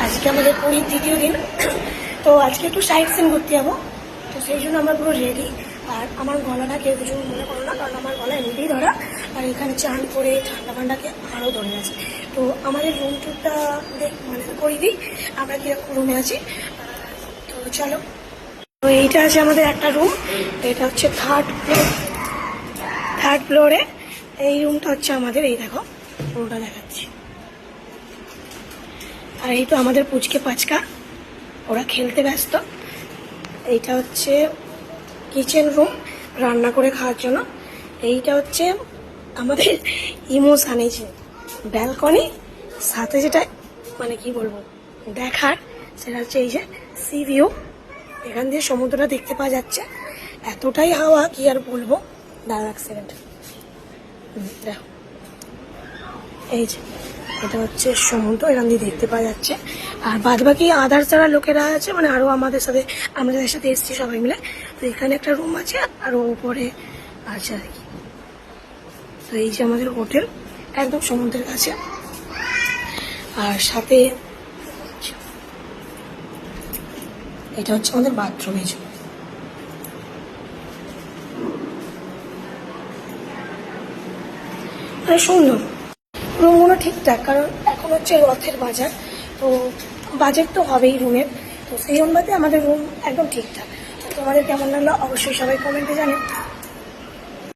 আজকে আমাদের পুরীর দ্বিতীয় দিন। তো আজকে একটু সাইট সিন করতে যাবো, তো সেই জন্য আমরা পুরো রেডি। আর আমার গলাটা কেউ কিছু মনে করো না, কারণ আমার গলা এমনিতেই ধরা, আর এখানে চান করে ঠান্ডা ঠান্ডাকে আরও ধরে আছে। তো আমাদের রুম টুরটা মানে করিয়ে দিই আমরা কীরকম রুমে আছি। তো চলো, তো এইটা আছে আমাদের একটা রুম, এটা হচ্ছে থার্ড ফ্লোরে। এই রুমটা হচ্ছে আমাদের, এই দেখো রুমটা দেখাচ্ছি। আর এই তো আমাদের পুচকে পাচকা, ওরা খেলতে ব্যস্ত। এইটা হচ্ছে কিচেন রুম, রান্না করে খাওয়ার জন্য। এইটা হচ্ছে আমাদের ইমোশন, এই যে ব্যালকনি, সাথে যেটা মানে কি বলবো দেখার, সেটা হচ্ছে এই যে সি ভিউ। এখান দিয়ে সমুদ্রটা দেখতে পাওয়া যাচ্ছে, এতটাই হাওয়া কি আর বলবো। দাঁড়া এক সেকেন্ড, দেখো এই যে এটা হচ্ছে সমুদ্র, এখান দিয়ে দেখতে পাওয়া যাচ্ছে। আর বাদ বাকি আদার্স যারা লোকেরা আছে, মানে আরো আমাদের সাথে, আমরা যাদের সাথে এসেছি সবাই মিলে, তো এখানে একটা রুম আছে আর উপরে আছে আর কি। তো এই যে আমাদের হোটেল, একদম সমুদ্রের কাছে। আর সাথে এটা হচ্ছে আমাদের বাথরুম, এই যে সুন্দর রুমগুলো ঠিকঠাক, কারণ এখন হচ্ছে রথের বাজার, তো বাজেট তো হবেই রুমের। তো সেই অনুপাতে আমাদের রুম একদম ঠিকঠাক। তোমাদের কেমন লাগলো অবশ্যই সবাই কমেন্টে জানেন।